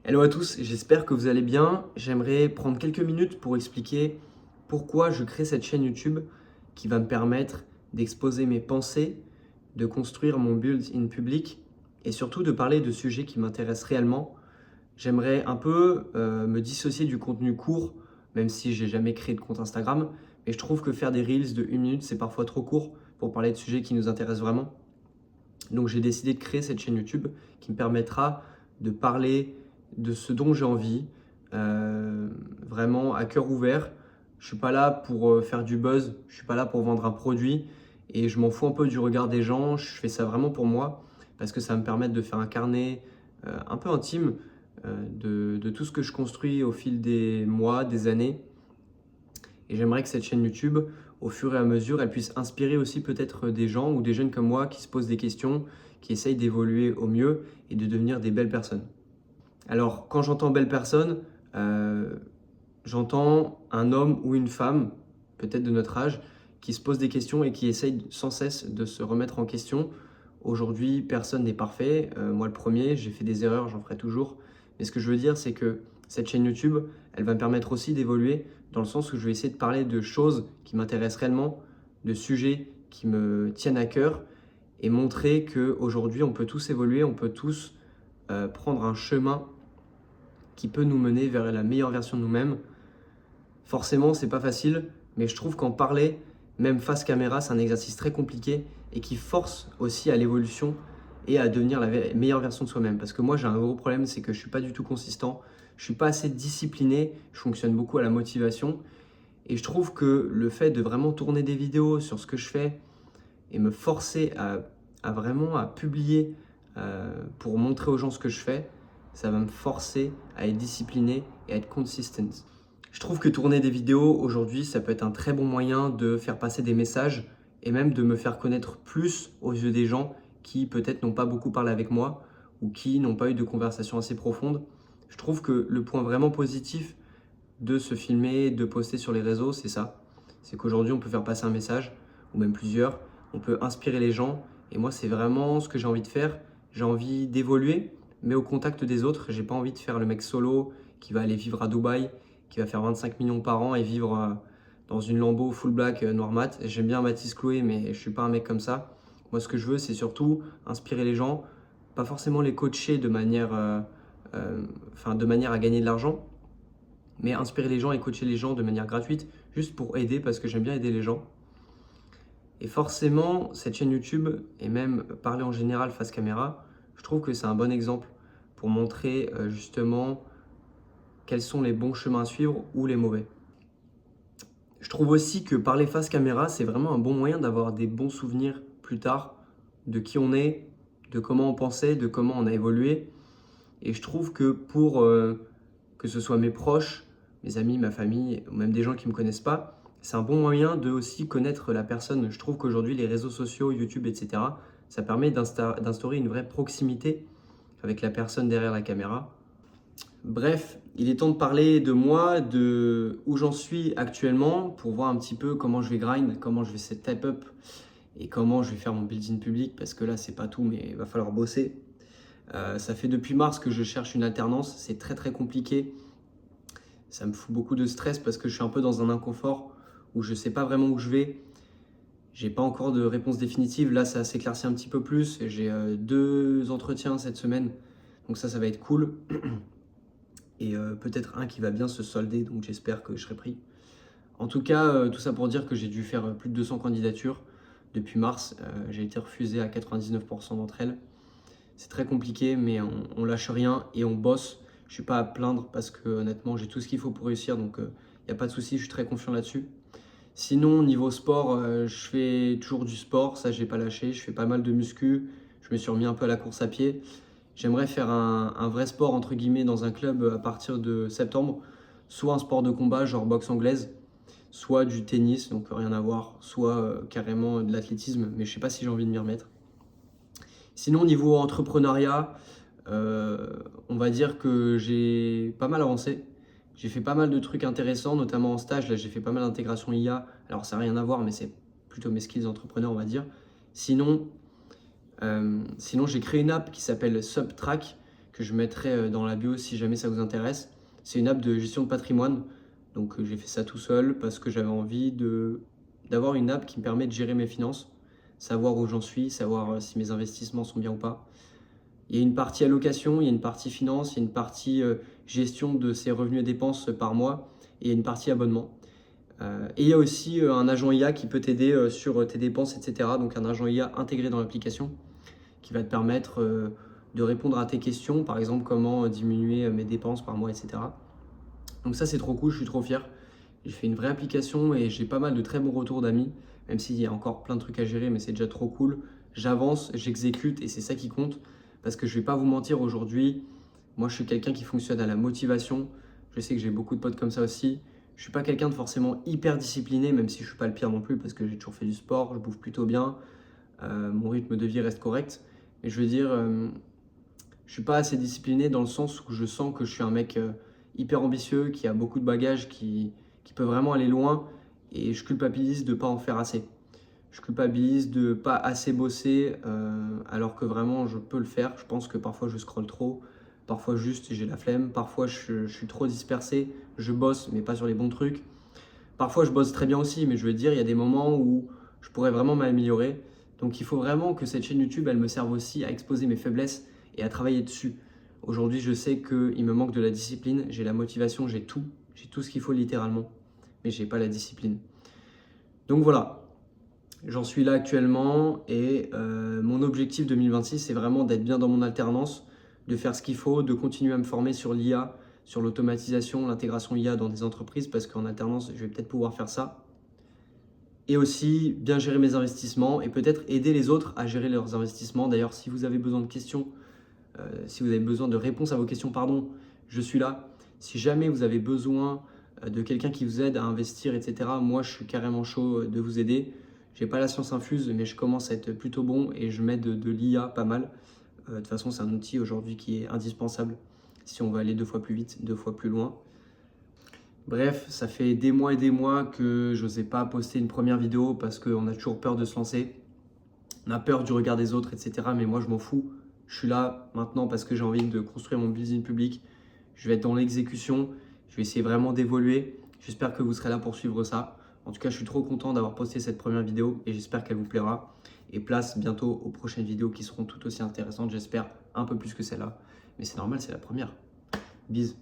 Hello à tous, j'espère que vous allez bien. J'aimerais prendre quelques minutes pour expliquer pourquoi je crée cette chaîne YouTube qui va me permettre d'exposer mes pensées, de construire mon build in public et surtout de parler de sujets qui m'intéressent réellement. J'aimerais un peu me dissocier du contenu court, même si j'ai jamais créé de compte Instagram, mais je trouve que faire des reels de 1 minute, c'est parfois trop court pour parler de sujets qui nous intéressent vraiment. Donc j'ai décidé de créer cette chaîne YouTube qui me permettra de parler de ce dont j'ai envie, vraiment à cœur ouvert. Je suis pas là pour faire du buzz, je suis pas là pour vendre un produit et je m'en fous un peu du regard des gens. Je fais ça vraiment pour moi parce que ça va me permettre de faire un carnet un peu intime de tout ce que je construis au fil des mois, des années. Et j'aimerais que cette chaîne YouTube, au fur et à mesure, elle puisse inspirer aussi peut-être des gens ou des jeunes comme moi qui se posent des questions, qui essayent d'évoluer au mieux et de devenir des belles personnes. Alors, quand j'entends belle personne, j'entends un homme ou une femme, peut-être de notre âge, qui se pose des questions et qui essaye sans cesse de se remettre en question. Aujourd'hui, personne n'est parfait. Moi, le premier, j'ai fait des erreurs, j'en ferai toujours. Mais ce que je veux dire, c'est que cette chaîne YouTube, elle va me permettre aussi d'évoluer dans le sens où je vais essayer de parler de choses qui m'intéressent réellement, de sujets qui me tiennent à cœur et montrer qu'aujourd'hui, on peut tous évoluer, on peut tous prendre un chemin qui peut nous mener vers la meilleure version de nous-mêmes. Forcément, c'est pas facile, mais je trouve qu'en parler, même face caméra, c'est un exercice très compliqué et qui force aussi à l'évolution et à devenir la meilleure version de soi-même. Parce que moi, j'ai un gros problème, c'est que je suis pas du tout consistant, je suis pas assez discipliné, je fonctionne beaucoup à la motivation. Et je trouve que le fait de vraiment tourner des vidéos sur ce que je fais et me forcer à vraiment à publier pour montrer aux gens ce que je fais, ça va me forcer à être discipliné et à être consistent. Je trouve que tourner des vidéos aujourd'hui, ça peut être un très bon moyen de faire passer des messages et même de me faire connaître plus aux yeux des gens qui peut-être n'ont pas beaucoup parlé avec moi ou qui n'ont pas eu de conversation assez profonde. Je trouve que le point vraiment positif de se filmer, de poster sur les réseaux, c'est ça. C'est qu'aujourd'hui, on peut faire passer un message, ou même plusieurs, on peut inspirer les gens. Et moi, c'est vraiment ce que j'ai envie de faire. J'ai envie d'évoluer, mais au contact des autres. J'ai pas envie de faire le mec solo qui va aller vivre à Dubaï, qui va faire 25 millions par an et vivre dans une Lambo full black noir mat. J'aime bien Mathis Chloé, mais je suis pas un mec comme ça. Moi, ce que je veux, c'est surtout inspirer les gens, pas forcément les coacher de manière à gagner de l'argent, mais inspirer les gens et coacher les gens de manière gratuite, juste pour aider, parce que j'aime bien aider les gens. Et forcément, cette chaîne YouTube, et même parler en général face caméra, je trouve que c'est un bon exemple pour montrer justement quels sont les bons chemins à suivre ou les mauvais. Je trouve aussi que parler face caméra, c'est vraiment un bon moyen d'avoir des bons souvenirs plus tard de qui on est, de comment on pensait, de comment on a évolué. Et je trouve que pour que ce soit mes proches, mes amis, ma famille, ou même des gens qui ne me connaissent pas, c'est un bon moyen de aussi connaître la personne. Je trouve qu'aujourd'hui, les réseaux sociaux, YouTube, etc., ça permet d'instaurer une vraie proximité avec la personne derrière la caméra. Bref, il est temps de parler de moi, de où j'en suis actuellement, pour voir un petit peu comment je vais grind, comment je vais step up et comment je vais faire mon build-in public, parce que là, c'est pas tout, mais il va falloir bosser. Ça fait depuis mars que je cherche une alternance, c'est très très compliqué. Ça me fout beaucoup de stress parce que je suis un peu dans un inconfort où je ne sais pas vraiment où je vais. J'ai pas encore de réponse définitive. Là, ça s'éclaircit un petit peu plus. J'ai 2 entretiens cette semaine, donc ça va être cool. Et peut-être un qui va bien se solder, donc j'espère que je serai pris. En tout cas, tout ça pour dire que j'ai dû faire plus de 200 candidatures depuis mars. J'ai été refusé à 99% d'entre elles. C'est très compliqué, mais on lâche rien et on bosse. Je suis pas à plaindre parce que honnêtement, j'ai tout ce qu'il faut pour réussir, donc il n'y a pas de souci, je suis très confiant là-dessus. Sinon, niveau sport, je fais toujours du sport, ça j'ai pas lâché. Je fais pas mal de muscu, je me suis remis un peu à la course à pied. J'aimerais faire un vrai sport entre guillemets dans un club à partir de septembre, soit un sport de combat genre boxe anglaise, soit du tennis, donc rien à voir, soit carrément de l'athlétisme, mais je sais pas si j'ai envie de m'y remettre. Sinon, niveau entrepreneuriat, on va dire que j'ai pas mal avancé. J'ai fait pas mal de trucs intéressants, notamment en stage. Là, j'ai fait pas mal d'intégration IA. Alors, ça n'a rien à voir, mais c'est plutôt mes skills d'entrepreneur, on va dire. Sinon, j'ai créé une app qui s'appelle Subtrack, que je mettrai dans la bio si jamais ça vous intéresse. C'est une app de gestion de patrimoine. Donc j'ai fait ça tout seul parce que j'avais envie d'avoir une app qui me permet de gérer mes finances, savoir où j'en suis, savoir si mes investissements sont bien ou pas. Il y a une partie allocation, il y a une partie finance, il y a une partie gestion de ses revenus et dépenses par mois et il y a une partie abonnement. Et il y a aussi un agent IA qui peut t'aider sur tes dépenses, etc. Donc un agent IA intégré dans l'application qui va te permettre de répondre à tes questions, par exemple comment diminuer mes dépenses par mois, etc. Donc ça c'est trop cool, je suis trop fier. J'ai fait une vraie application et j'ai pas mal de très bons retours d'amis, même s'il y a encore plein de trucs à gérer, mais c'est déjà trop cool. J'avance, j'exécute et c'est ça qui compte. Parce que je vais pas vous mentir aujourd'hui, moi je suis quelqu'un qui fonctionne à la motivation. Je sais que j'ai beaucoup de potes comme ça aussi. Je suis pas quelqu'un de forcément hyper discipliné, même si je suis pas le pire non plus, parce que j'ai toujours fait du sport, je bouffe plutôt bien, mon rythme de vie reste correct. Mais je veux dire, je suis pas assez discipliné dans le sens où je sens que je suis un mec hyper ambitieux, qui a beaucoup de bagages, qui peut vraiment aller loin, et je culpabilise de pas en faire assez. Je culpabilise de pas assez bosser alors que vraiment je peux le faire. Je pense que parfois je scrolle trop, parfois juste j'ai la flemme, parfois je suis trop dispersé, je bosse mais pas sur les bons trucs. Parfois je bosse très bien aussi, mais je veux dire, il y a des moments où je pourrais vraiment m'améliorer. Donc il faut vraiment que cette chaîne YouTube, elle me serve aussi à exposer mes faiblesses et à travailler dessus. Aujourd'hui, je sais qu'il me manque de la discipline, j'ai la motivation, j'ai tout ce qu'il faut littéralement, mais j'ai pas la discipline. Donc voilà, j'en suis là actuellement et mon objectif 2026, c'est vraiment d'être bien dans mon alternance, de faire ce qu'il faut, de continuer à me former sur l'IA, sur l'automatisation, l'intégration IA dans des entreprises parce qu'en alternance, je vais peut-être pouvoir faire ça. Et aussi bien gérer mes investissements et peut-être aider les autres à gérer leurs investissements. D'ailleurs, si vous avez besoin de questions, si vous avez besoin de réponses à vos questions, pardon, je suis là. Si jamais vous avez besoin de quelqu'un qui vous aide à investir, etc., moi, je suis carrément chaud de vous aider. J'ai pas la science infuse, mais je commence à être plutôt bon et je m'aide de l'IA pas mal. De toute façon, c'est un outil aujourd'hui qui est indispensable si on veut aller 2 fois plus vite, 2 fois plus loin. Bref, ça fait des mois et des mois que je n'osais pas poster une première vidéo parce qu'on a toujours peur de se lancer. On a peur du regard des autres, etc. Mais moi, je m'en fous. Je suis là maintenant parce que j'ai envie de construire mon business public. Je vais être dans l'exécution. Je vais essayer vraiment d'évoluer. J'espère que vous serez là pour suivre ça. En tout cas, je suis trop content d'avoir posté cette première vidéo et j'espère qu'elle vous plaira. Et place bientôt aux prochaines vidéos qui seront tout aussi intéressantes, j'espère, un peu plus que celle-là. Mais c'est normal, c'est la première. Bisous.